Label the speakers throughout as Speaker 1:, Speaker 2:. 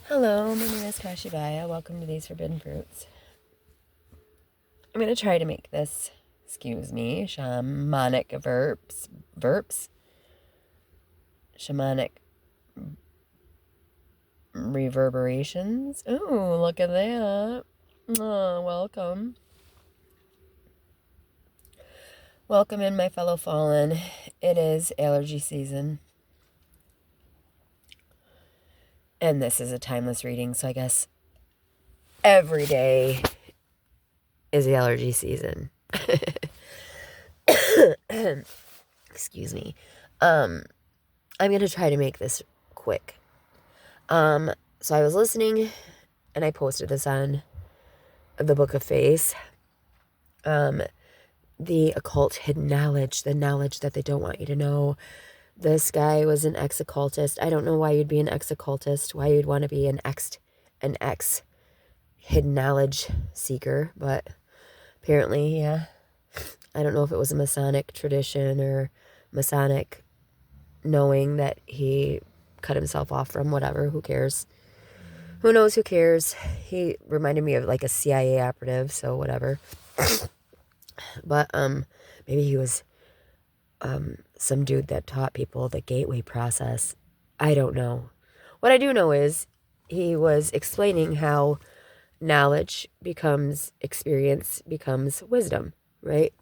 Speaker 1: Hello, my name is Kashibaya. Welcome to these Forbidden Fruits. I'm going to try to make this, shamanic shamanic reverberations. Oh, look at that. Oh, welcome. Welcome in, my fellow fallen. It is allergy season. And this is a timeless reading, so I guess every day is the allergy season. Excuse me. I'm going to try to make this quick. So I was listening, and I posted this on the Book of Face. The occult hidden knowledge, the knowledge that they don't want you to know. This guy was an ex-occultist. I don't know why you'd be an ex-occultist, why you'd want to be an ex hidden knowledge seeker, but apparently, yeah. I don't know if it was a Masonic tradition or Masonic knowing that he cut himself off from, whatever, who cares? Who knows, who cares? He reminded me of like a CIA operative, so whatever. But maybe he was some dude that taught people the gateway process. I don't know. What I do know is he was explaining how knowledge becomes experience, becomes wisdom, right?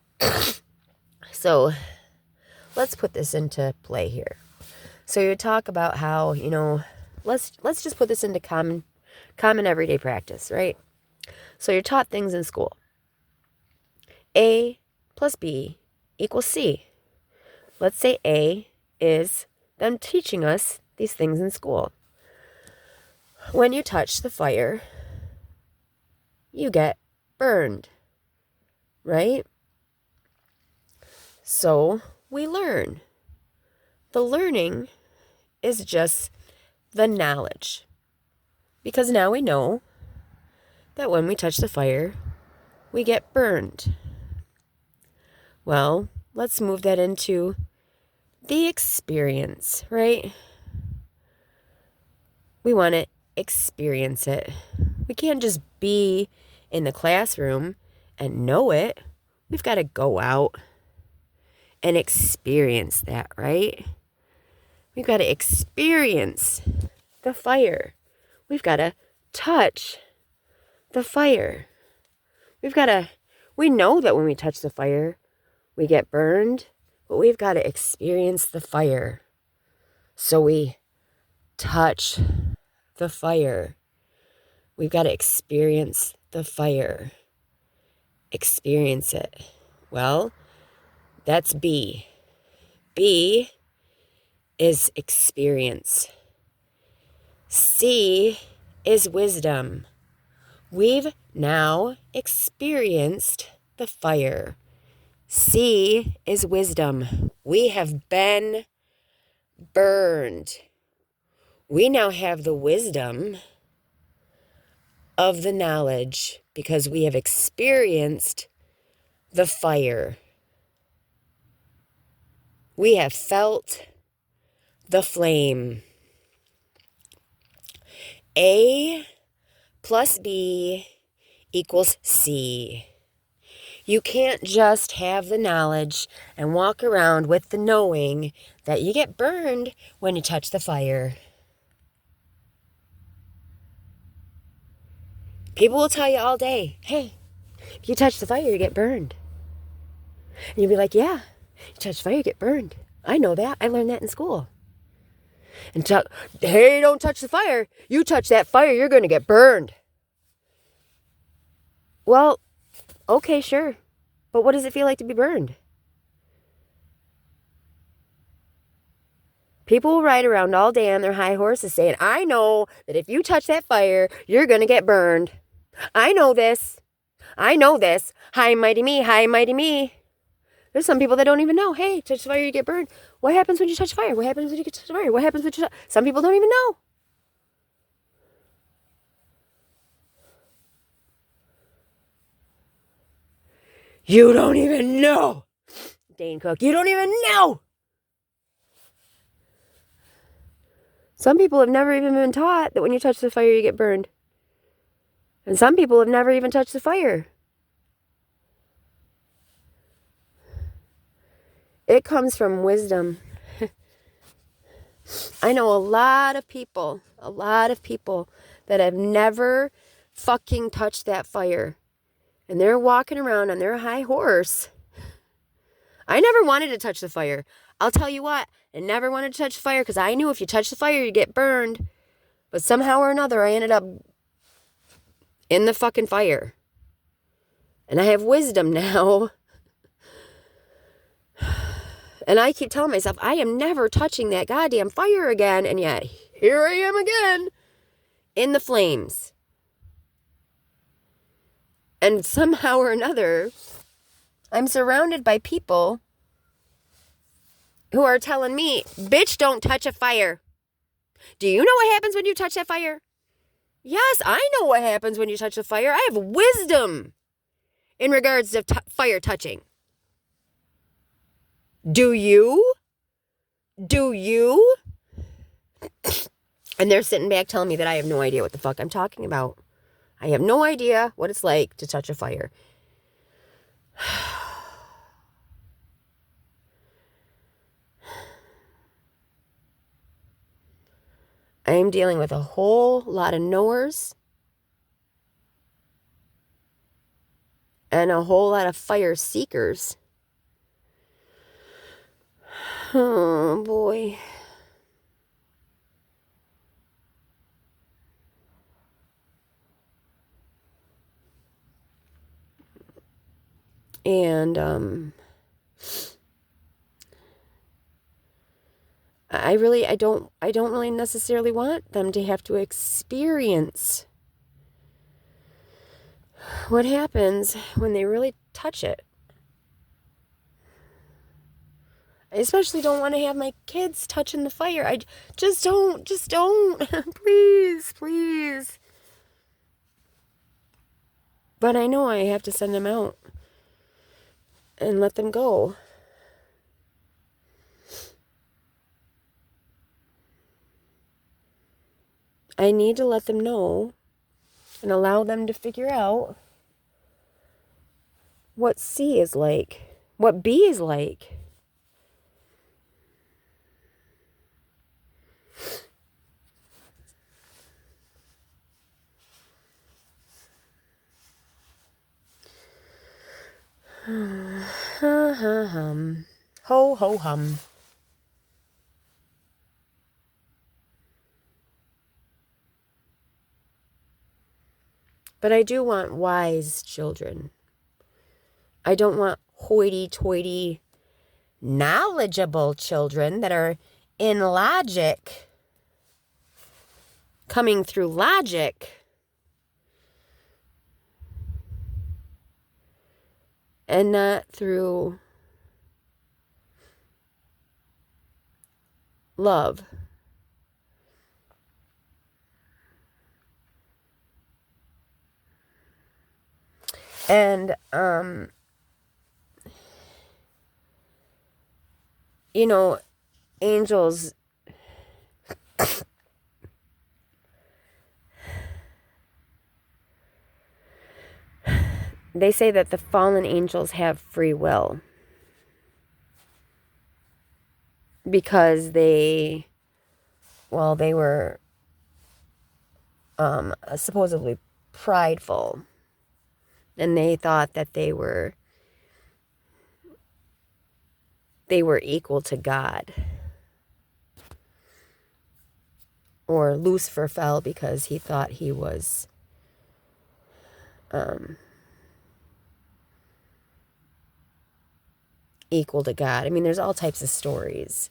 Speaker 1: So let's put this into play here. So you talk about how, let's just put this into common everyday practice, right? So you're taught things in school. A plus B equals C. Let's say A is them teaching us these things in school. When you touch the fire, you get burned, right? So we learn. The learning is just the knowledge. Because now we know that when we touch the fire, we get burned. Well, let's move that into the experience, right? We want to experience it. We can't just be in the classroom and know it. We've got to go out and experience that, right? We've got to experience the fire. We've got to touch the fire. We know that when we touch the fire, we get burned, but we've got to experience the fire. So we touch the fire. We've got to experience the fire. Experience it. Well, that's B. B is experience. C is wisdom. We've now experienced the fire. C is wisdom. We have been burned. We now have the wisdom of the knowledge because we have experienced the fire. We have felt the flame. A plus B equals C. You can't just have the knowledge and walk around with the knowing that you get burned when you touch the fire. People will tell you all day, hey, if you touch the fire, you get burned. And you'll be like, yeah, you touch the fire, you get burned. I know that. I learned that in school. And hey, don't touch the fire. You touch that fire, you're going to get burned. Well, okay, sure. But what does it feel like to be burned? People will ride around all day on their high horses saying, I know that if you touch that fire, you're going to get burned. I know this. I know this. High and mighty me, high and mighty me. There's some people that don't even know. Hey, touch the fire, you get burned. What happens when you touch fire? What happens when you touch fire? What happens when you touch... Some people don't even know. You don't even know. Dane Cook, you don't even know. Some people have never even been taught that when you touch the fire, you get burned. And some people have never even touched the fire. It comes from wisdom. I know a lot of people that have never fucking touched that fire. And they're walking around on their high horse. I never wanted to touch the fire. I'll tell you what, I never wanted to touch the fire because I knew if you touch the fire, you get burned. But somehow or another, I ended up in the fucking fire. And I have wisdom now. And I keep telling myself, I am never touching that goddamn fire again. And yet, here I am again in the flames. And somehow or another, I'm surrounded by people who are telling me, bitch, don't touch a fire. Do you know what happens when you touch that fire? Yes, I know what happens when you touch the fire. I have wisdom in regards to fire touching. Do you? Do you? And they're sitting back telling me that I have no idea what the fuck I'm talking about. I have no idea what it's like to touch a fire. I am dealing with a whole lot of knowers and a whole lot of fire seekers. Oh, boy. And, I don't really necessarily want them to have to experience what happens when they really touch it. I especially don't want to have my kids touching the fire. I just don't. Please. But I know I have to send them out and let them go. I need to let them know and allow them to figure out what C is like, what B is like. Ho, ho, hum. But I do want wise children. I don't want hoity-toity, knowledgeable children that are in logic, coming through logic, and not through love. And, angels, they say that the fallen angels have free will because they were supposedly prideful, and they thought that they were equal to God. Or Lucifer fell because he thought he was equal to God. I mean, there's all types of stories.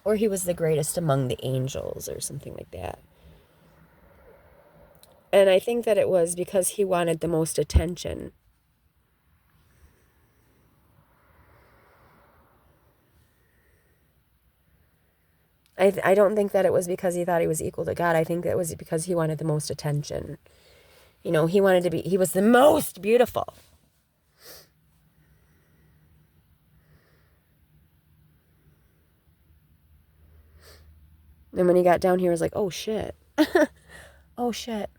Speaker 1: Or he was the greatest among the angels or something like that. And I think that it was because he wanted the most attention. I don't think that it was because he thought he was equal to God. I think that it was because he wanted the most attention. He was the most beautiful. And when he got down here, I was like, oh, shit. Oh, shit.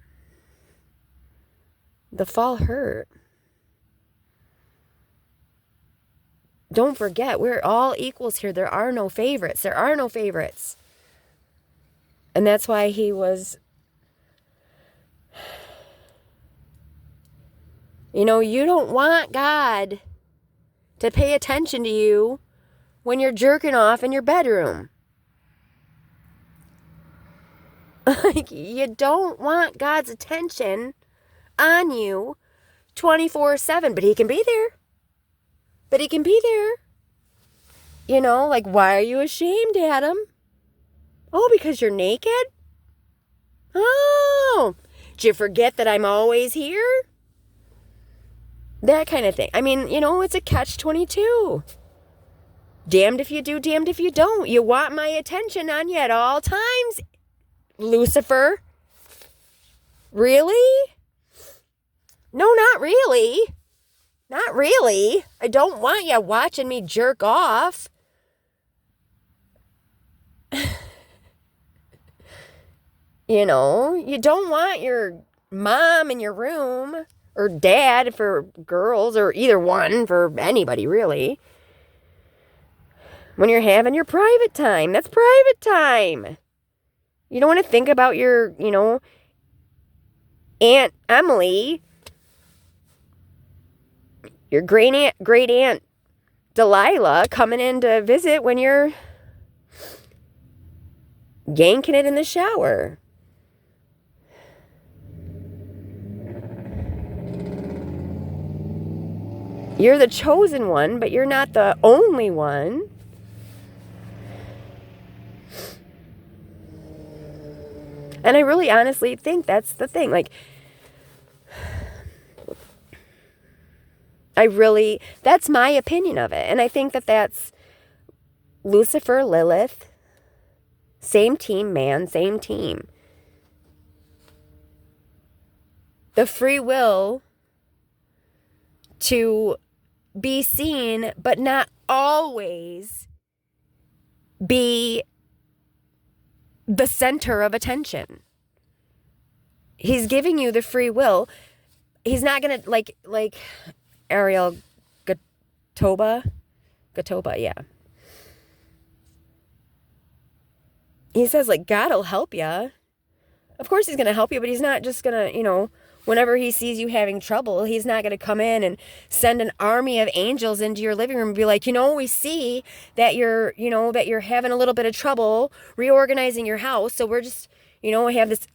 Speaker 1: The fall hurt. Don't forget, we're all equals here. There are no favorites. There are no favorites. And that's why he was... You know, you don't want God to pay attention to you when you're jerking off in your bedroom. Like, you don't want God's attention on you 24/7, but he can be there. But he can be there. You know, like, why are you ashamed, Adam? Oh, because you're naked? Oh, did you forget that I'm always here? That kind of thing. I mean, you know, it's a catch-22. Damned if you do, damned if you don't. You want my attention on you at all times, Lucifer. Really? No, not really. Not really. I don't want you watching me jerk off. You know, you don't want your mom in your room, or dad for girls, or either one for anybody, really. When you're having your private time, that's private time. You don't want to think about your, you know, Aunt Emily, your great aunt Delilah coming in to visit when you're yanking it in the shower. You're the chosen one, but you're not the only one. And I really honestly think that's the thing. Like, that's my opinion of it. And I think that that's Lucifer, Lilith, same team, man, same team. The free will to be seen, but not always be the center of attention. He's giving you the free will. He's not going to, like Ariel Gatoba, yeah. He says, like, God will help you. Of course he's going to help you, but he's not just going to, you know, whenever he sees you having trouble, he's not going to come in and send an army of angels into your living room and be like, you know, we see that you're having a little bit of trouble reorganizing your house. So we're just, you know, we have this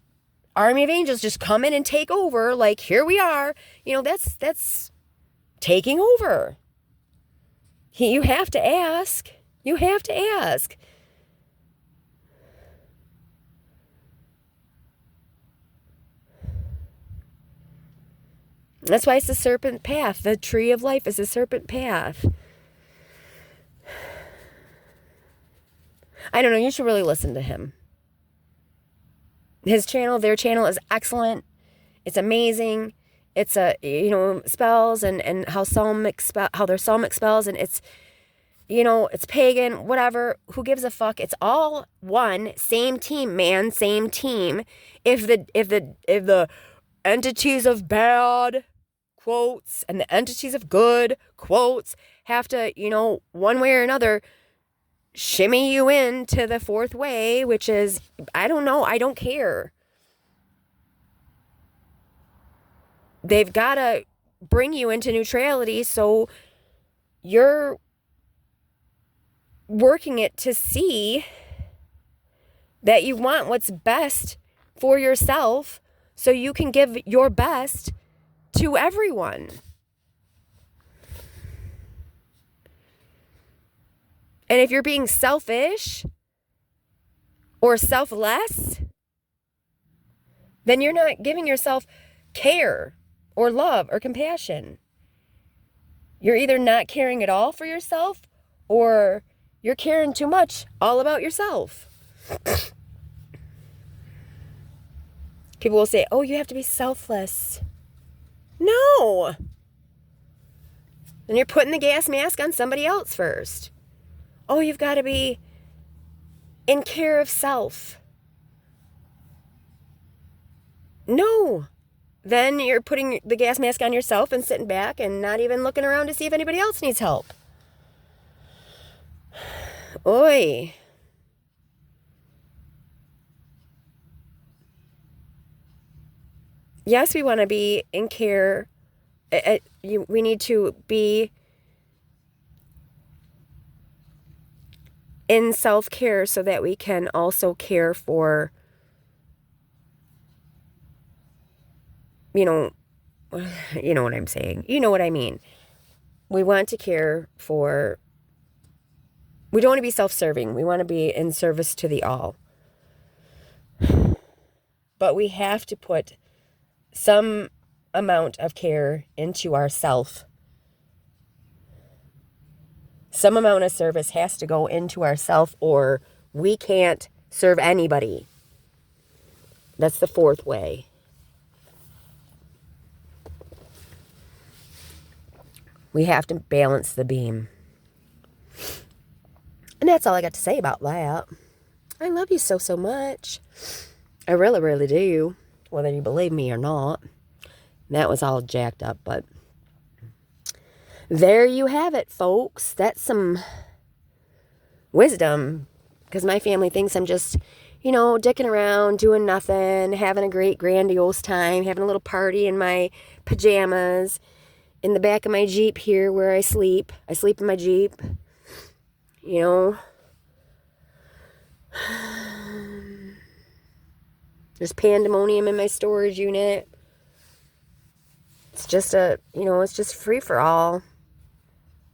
Speaker 1: army of angels just come in and take over. Like, here we are. You know, that's taking over. You have to ask. You have to ask. That's why it's the serpent path. The tree of life is the serpent path. I don't know. You should really listen to him. His channel, their channel is excellent. It's amazing. It's spells and how how their psalmic spells, and it's, you know, it's pagan, whatever. Who gives a fuck? It's all one, same team, man, same team. If the entities of bad, quotes, and the entities of good, quotes, have to, you know, one way or another, shimmy you into the fourth way, which is, I don't know, I don't care. They've got to bring you into neutrality, so you're working it to see that you want what's best for yourself, so you can give your best to everyone. And if you're being selfish or selfless, then you're not giving yourself care or love or compassion. You're either not caring at all for yourself, or you're caring too much all about yourself. People will say, oh, you have to be selfless. No. Then you're putting the gas mask on somebody else first. Oh, you've got to be, in care of self. No. Then you're putting the gas mask on yourself and sitting back and not even looking around to see if anybody else needs help. Oi. Yes, we want to be in care. We need to be in self-care so that we can also care for, you know what I'm saying. You know what I mean. We want to care for, we don't want to be self-serving. We want to be in service to the all. But we have to put some amount of care into ourself. Some amount of service has to go into ourself, or we can't serve anybody. That's the fourth way. We have to balance the beam. And that's all I got to say about that. I love you so, so much. I really, really do. Whether you believe me or not. That was all jacked up, but there you have it, folks. That's some wisdom. Because my family thinks I'm just, dicking around, doing nothing, having a great grandiose time, having a little party in my pajamas, in the back of my Jeep here where I sleep. I sleep in my Jeep. There's pandemonium in my storage unit. It's just it's just free for all.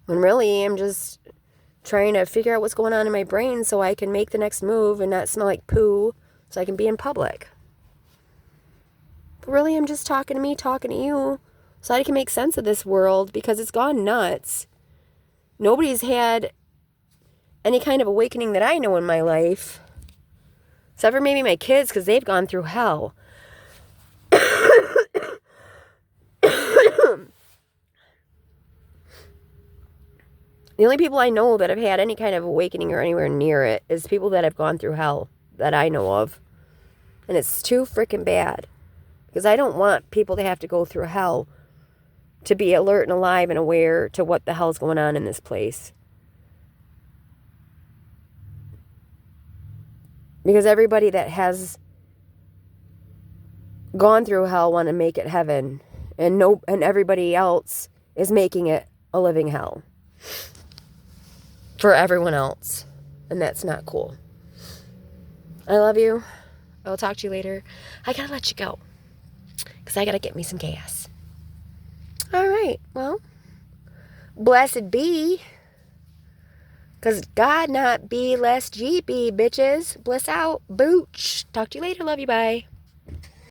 Speaker 1: When really I'm just trying to figure out what's going on in my brain so I can make the next move and not smell like poo so I can be in public. But really I'm just talking to me, talking to you so I can make sense of this world because it's gone nuts. Nobody's had any kind of awakening that I know in my life. Except for maybe my kids because they've gone through hell. The only people I know that have had any kind of awakening or anywhere near it is people that have gone through hell that I know of. And it's too freaking bad. Because I don't want people to have to go through hell to be alert and alive and aware to what the hell's going on in this place. Because everybody that has gone through hell want to make it heaven. And everybody else is making it a living hell. For everyone else. And that's not cool. I love you. I'll talk to you later. I gotta let you go. Because I gotta get me some gas. Alright, well. Blessed be. Because God not be less GP, bitches. Bliss out. Booch. Talk to you later. Love you. Bye.